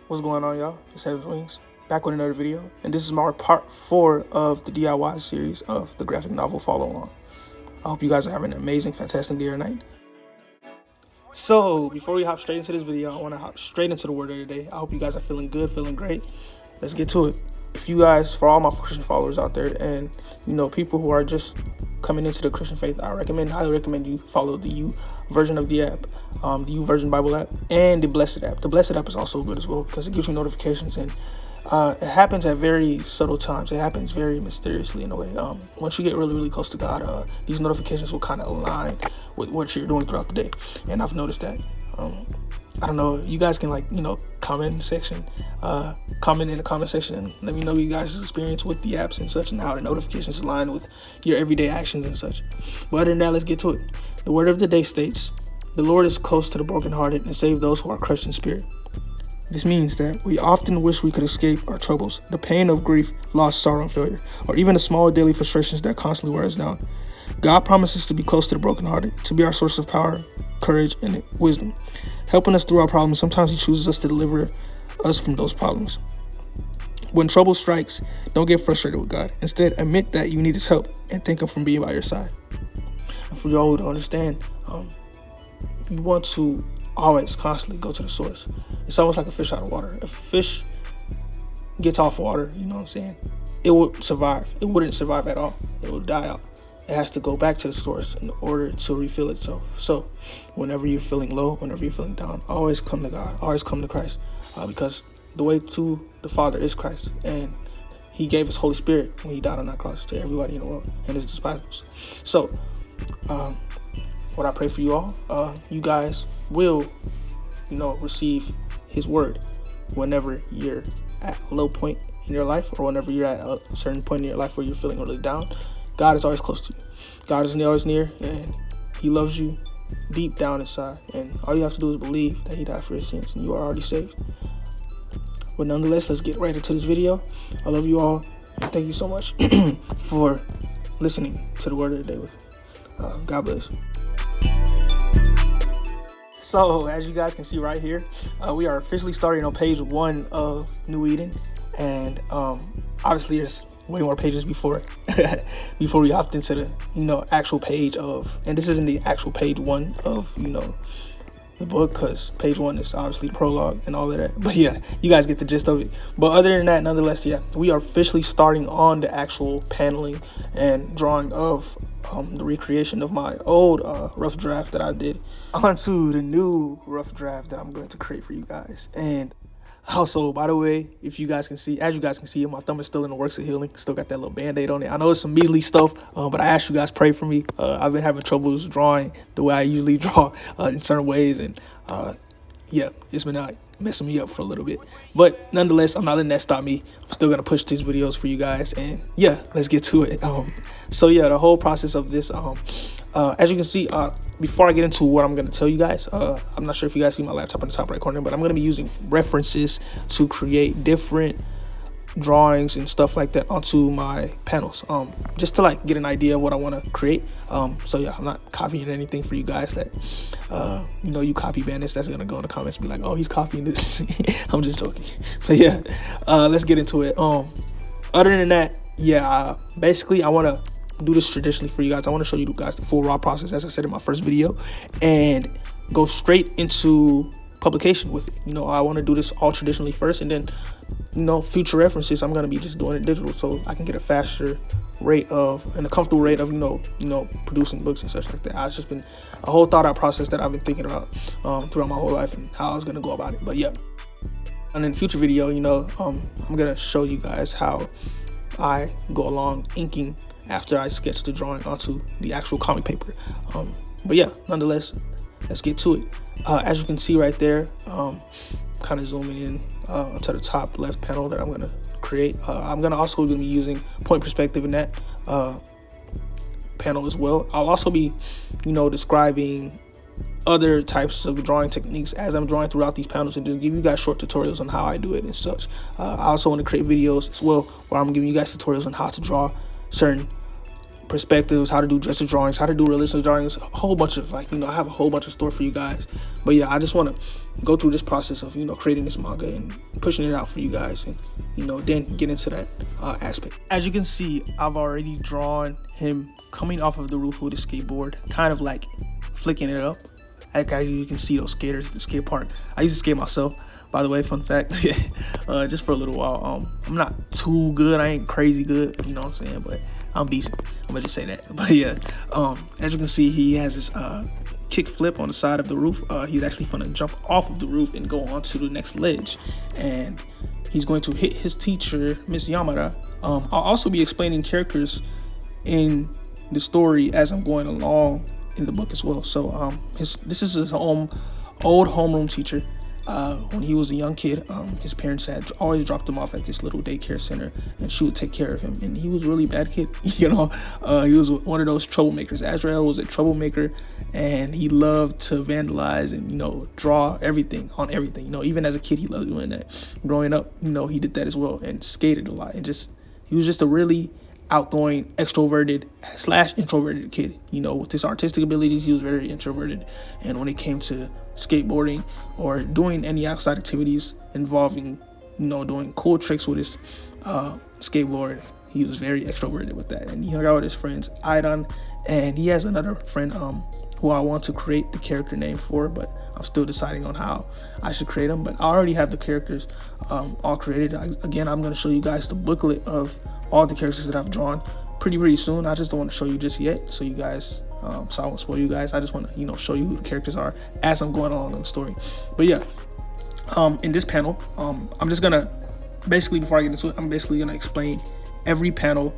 What's going on, y'all? It's Heaven's Wings, back with another video, and this is my part 4 of the DIY series of the graphic novel Follow Along. I hope you guys are having an amazing, fantastic day or night. So, before we hop straight into this video, I want to hop straight into the word of the day. I hope you guys are feeling good, feeling great. Let's get to it. If you guys, for all my Christian followers out there, and people who are just coming into the Christian faith, I highly recommend you follow the U version of the app, the U version Bible app, and the Blessed app. The Blessed app is also good as well because it gives you notifications, and it happens at very subtle times. It happens very mysteriously in a way. Once you get really, really close to God, these notifications will kind of align with what you're doing throughout the day, and I've noticed that. I don't know, you guys can comment in the comment section and let me know you guys' experience with the apps and such, and how the notifications align with your everyday actions and such. But other than that, let's get to it. The word of the day states, "The Lord is close to the brokenhearted and save those who are crushed in spirit." This means that we often wish we could escape our troubles, the pain of grief, loss, sorrow, and failure, or even the small daily frustrations that constantly wear us down. God promises to be close to the brokenhearted, to be our source of power, courage, and wisdom. Helping us through our problems, sometimes He chooses us to deliver us from those problems. When trouble strikes, don't get frustrated with God. Instead, admit that you need His help and thank Him for being by your side. And for y'all who don't understand, you want to always constantly go to the source. It's almost like a fish out of water. If a fish gets off water, it would survive. It wouldn't survive at all. It will die out. It has to go back to the source in order to refill itself. So whenever you're feeling low, whenever you're feeling down, always come to God, always come to Christ, because the way to the Father is Christ, and He gave His Holy Spirit when He died on that cross to everybody in the world and His disciples. So what I pray for you all, you guys will receive His word whenever you're at a low point in your life, or whenever you're at a certain point in your life where you're feeling really down. God is always close to you. God is always near, and He loves you deep down inside. And all you have to do is believe that He died for your sins, and you are already saved. But nonetheless, let's get right into this video. I love you all, and thank you so much for listening to the word of the day with me. God bless. So, as you guys can see right here, we are officially starting on page 1 of New Eden, and obviously there's way more pages before we hopped into the actual page of, and this isn't the actual page 1 of the book, because page 1 is obviously the prologue and all of that. But yeah, you guys get the gist of it. But other than that, nonetheless, yeah, we are officially starting on the actual paneling and drawing of the recreation of my old rough draft that I did onto the new rough draft that I'm going to create for you guys. And also, by the way, as you guys can see, my thumb is still in the works of healing. Still got that little band-aid on it. I know it's some measly stuff, but I ask you guys pray for me. I've been having troubles drawing the way I usually draw in certain ways, and yeah, it's been messing me up for a little bit. But nonetheless, I'm not letting that stop me. I'm still gonna push these videos for you guys, and yeah, let's get to it. So yeah, the whole process of this, as you can see, before I get into what I'm gonna tell you guys, I'm not sure if you guys see my laptop in the top right corner, but I'm gonna be using references to create different drawings and stuff like that onto my panels, just to get an idea of what I want to create. So yeah, I'm not copying anything for you guys that you copy bandits that's gonna go in the comments and be like, oh, he's copying this. I'm just joking. But yeah, let's get into it. Other than that, yeah, basically I want to do this traditionally for you guys. I want to show you guys the full raw process, as I said in my first video, and go straight into publication with it. I want to do this all traditionally first, and then future references I'm going to be just doing it digital, so I can get a faster rate of, and a comfortable rate of producing books and such like that. It's just been a whole thought out process that I've been thinking about throughout my whole life, and how I was going to go about it. But yeah, and in the future video, I'm going to show you guys how I go along inking after I sketch the drawing onto the actual comic paper. But yeah, nonetheless, let's get to it. As you can see right there, kind of zooming in to the top left panel that I'm going to create. I'm going to also be using point perspective in that panel as well. I'll also be, describing other types of drawing techniques as I'm drawing throughout these panels, and just give you guys short tutorials on how I do it and such. I also want to create videos as well where I'm giving you guys tutorials on how to draw certain perspectives, how to do gesture drawings, how to do realistic drawings, a whole bunch of I have a whole bunch of stuff for you guys. But yeah, I just want to go through this process of creating this manga and pushing it out for you guys, and then get into that aspect. As you can see, I've already drawn him coming off of the roof with a skateboard, kind of like flicking it up. Like as you can see those skaters at the skate park. I used to skate myself, by the way, fun fact. Just for a little while. I'm not too good, I ain't crazy good, you know what I'm saying, but I'm decent. I'm gonna just say that. But yeah, as you can see, he has this kick flip on the side of the roof. He's actually gonna jump off of the roof and go on to the next ledge, and he's going to hit his teacher, Miss Yamada. I'll also be explaining characters in the story as I'm going along in the book as well. So this is his old homeroom teacher. When he was a young kid, his parents had always dropped him off at this little daycare center, and she would take care of him. And he was a really bad kid, he was one of those troublemakers. Azrael was a troublemaker, and he loved to vandalize and draw everything on everything. Even as a kid, he loved doing that. Growing up, he did that as well, and skated a lot, and he was just a really outgoing, extroverted / introverted kid. With his artistic abilities, he was very introverted, and when it came to skateboarding or doing any outside activities involving doing cool tricks with his skateboard, he was very extroverted with that. And he hung out with his friends Aidan, and he has another friend who I want to create the character name for, but I'm still deciding on how I should create them. But I already have the characters all created. Again, I'm going to show you guys the booklet of all the characters that I've drawn pretty soon. I just don't want to show you just yet, so you guys so I won't spoil you guys. I just want to show you who the characters are as I'm going along in the story. But yeah, in this panel, I'm just gonna basically, before I get into it, I'm basically gonna explain every panel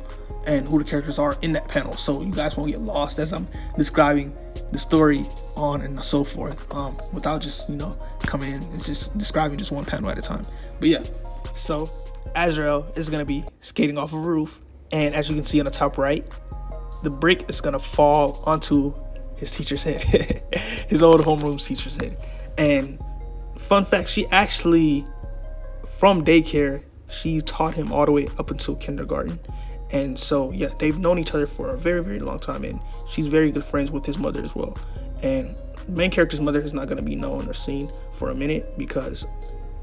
and who the characters are in that panel, so you guys won't get lost as I'm describing the story on and so forth, without just coming in and just describing just one panel at a time. But yeah, so Azrael is going to be skating off of a roof, and as you can see on the top right, the brick is going to fall onto his teacher's head, his old homeroom teacher's head. And fun fact, she actually, from daycare, she taught him all the way up until kindergarten. And so yeah, they've known each other for a very long time, and she's very good friends with his mother as well. And the main character's mother is not going to be known or seen for a minute because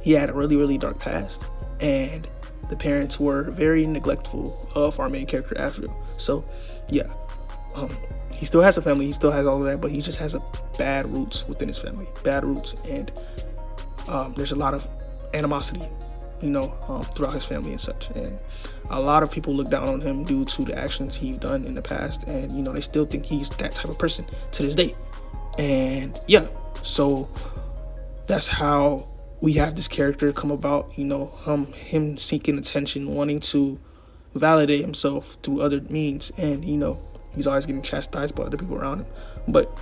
he had a really dark past, and the parents were very neglectful of our main character Azrael. So yeah, he still has a family, he still has all of that, but he just has a bad roots within his family, and there's a lot of animosity throughout his family and such, and a lot of people look down on him due to the actions he's done in the past, and they still think he's that type of person to this day. And yeah, so that's how we have this character come about, him seeking attention, wanting to validate himself through other means, and he's always getting chastised by other people around him. But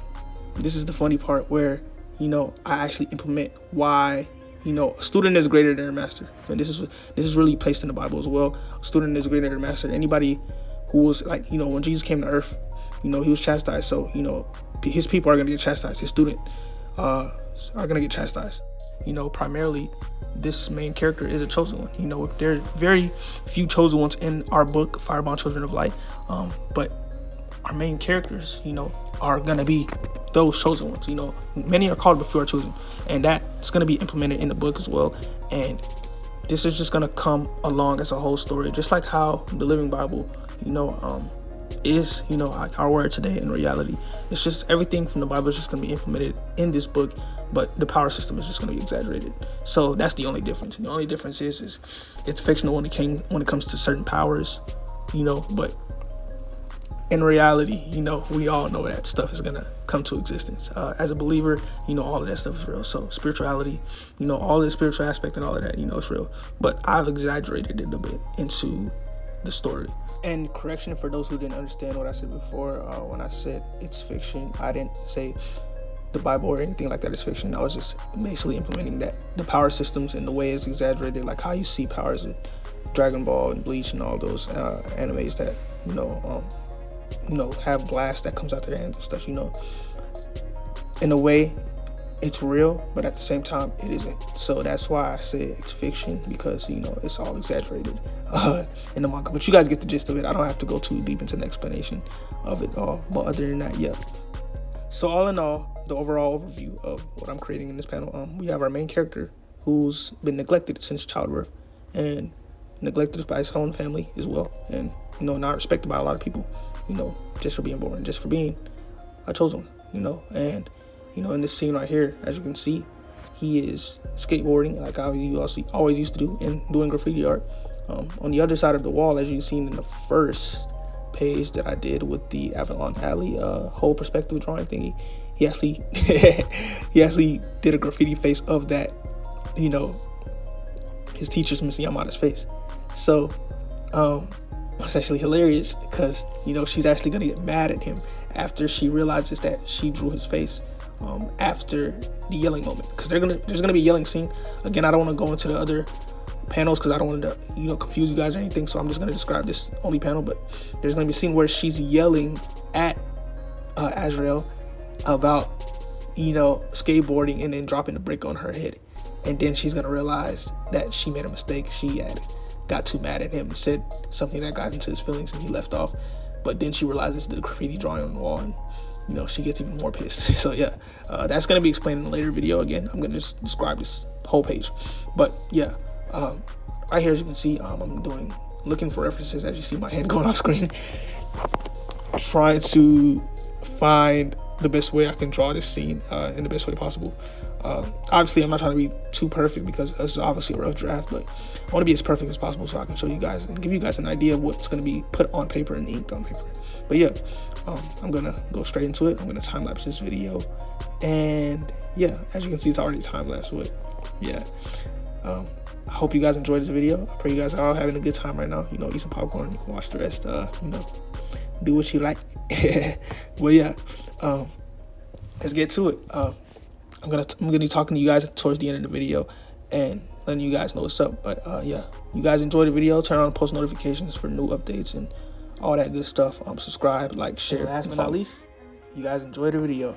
this is the funny part where I actually implement why a student is greater than their master. And this is really placed in the Bible as well. A student is greater than their master. Anybody who was like, when Jesus came to earth, he was chastised, so his people are going to get chastised, his student are going to get chastised. Primarily this main character is a chosen one. There are very few chosen ones in our book, Firebound Children of Light, but our main characters are going to be those chosen ones. Many are called but few are chosen, and that's going to be implemented in the book as well. And this is just going to come along as a whole story, just like how the Living Bible is our word today in reality. It's just everything from the Bible is just going to be implemented in this book, but the power system is just going to be exaggerated. So that's the only difference. The only difference is it's fictional when it comes to certain powers, but in reality, we all know that stuff is going to come to existence. As a believer, all of that stuff is real. So spirituality, all the spiritual aspect and all of that, it's real. But I've exaggerated it a bit into the story. And correction for those who didn't understand what I said before, when I said it's fiction, I didn't say the Bible or anything like that is fiction. I was just basically implementing that the power systems and the way it's exaggerated, like how you see powers in Dragon Ball and Bleach and all those animes that have blast that comes out their hands and stuff. In a way, it's real, but at the same time, it isn't. So that's why I say it's fiction, because it's all exaggerated in the manga. But you guys get the gist of it. I don't have to go too deep into the explanation of it all. But other than that, yeah. So all in all, the overall overview of what I'm creating in this panel, we have our main character, who's been neglected since childbirth and neglected by his own family as well, and not respected by a lot of people, just for being born, just for being a chosen one, and in this scene right here, as you can see, he is skateboarding like how he always used to do, and doing graffiti art. On the other side of the wall, as you've seen in the first page that I did with the Avalon Alley whole perspective drawing thingy, he actually did a graffiti face of that, his teacher's Miss Yamada's face. So it's actually hilarious because she's actually gonna get mad at him after she realizes that she drew his face after the yelling moment, because there's gonna be a yelling scene. Again, I don't want to go into the other panels because I don't want to confuse you guys or anything, so I'm just going to describe this only panel. But there's going to be a scene where she's yelling at Azrael about skateboarding and then dropping the brick on her head, and then she's going to realize that she made a mistake. She had got too mad at him and said something that got into his feelings, and he left off. But then she realizes the graffiti drawing on the wall, and she gets even more pissed. So yeah, that's going to be explained in a later video. Again, I'm going to just describe this whole page. But yeah, right here, as you can see, I'm looking for references. As you see my head going off screen, trying to find the best way I can draw this scene in the best way possible. Obviously, I'm not trying to be too perfect because this is obviously a rough draft, but I want to be as perfect as possible so I can show you guys and give you guys an idea of what's going to be put on paper and inked on paper. But yeah, I'm going to go straight into it. I'm going to time-lapse this video. And yeah, as you can see, it's already time-lapse. But yeah, I hope you guys enjoyed this video. I pray you guys are all having a good time right now. Eat some popcorn, watch the rest, do what you like. Well, yeah, let's get to it. I'm gonna be talking to you guys towards the end of the video and letting you guys know what's up. But yeah, you guys enjoy the video. Turn on post notifications for new updates and all that good stuff. Subscribe, like, share. And last but not least, you guys enjoy the video.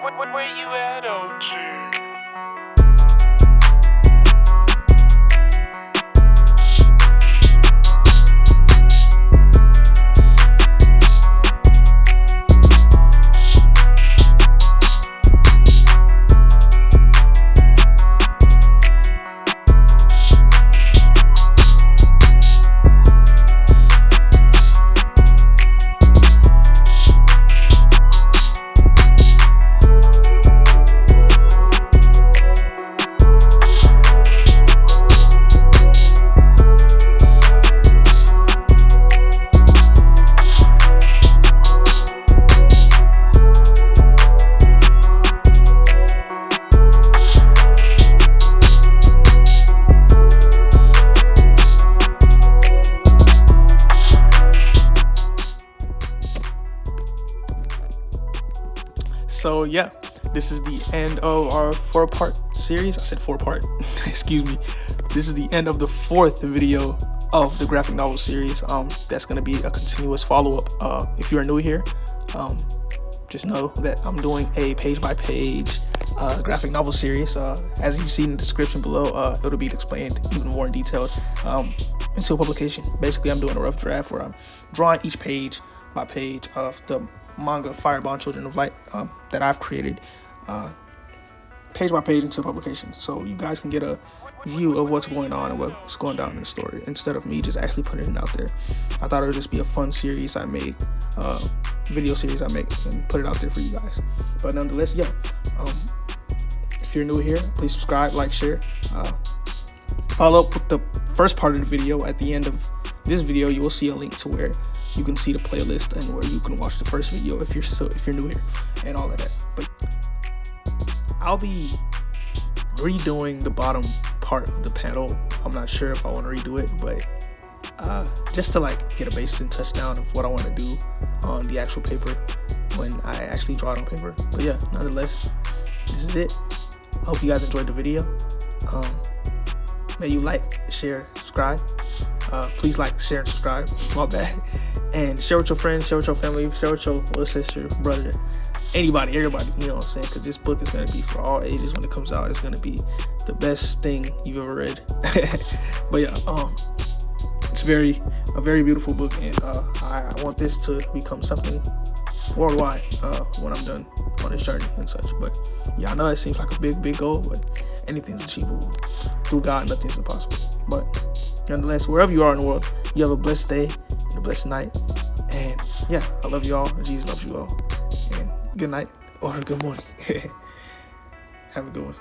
Where you at, OG? So yeah, this is the end of our 4-part series. I said 4-part. Excuse me. This is the end of the 4th video of the graphic novel series. That's gonna be a continuous follow-up. If you are new here, just know that I'm doing a page-by-page graphic novel series. As you see in the description below, it'll be explained even more in detail until publication. Basically, I'm doing a rough draft where I'm drawing each page by page of the manga Firebound Children of Light that I've created, page by page until publication, so you guys can get a view of what's going on and what's going down in the story instead of me just actually putting it out there. I thought it would just be a fun series I made, video series I make, and put it out there for you guys. But nonetheless, yeah, if you're new here, please subscribe, like, share, follow up with the first part of the video. At the end of this video, you will see a link to where you can see the playlist and where you can watch the first video if you're new here and all of that. But I'll be redoing the bottom part of the panel. I'm not sure if I want to redo it, but just to like get a basic touchdown of what I want to do on the actual paper when I actually draw it on paper. But yeah, nonetheless, this is it. I hope you guys enjoyed the video. May you like, share, subscribe. Please like, share, and subscribe. My bad. And share with your friends, share with your family, share with your little sister, brother, anybody, everybody, you know what I'm saying? Because this book is going to be for all ages when it comes out. It's going to be the best thing you've ever read. But yeah, it's a very beautiful book, and I want this to become something worldwide when I'm done on this journey and such. But yeah, I know it seems like a big goal, but anything's achievable. Through God, nothing's impossible. But nonetheless, wherever you are in the world, you have a blessed day and a blessed night. And yeah, I love you all. Jesus loves you all. And good night or good morning. Have a good one.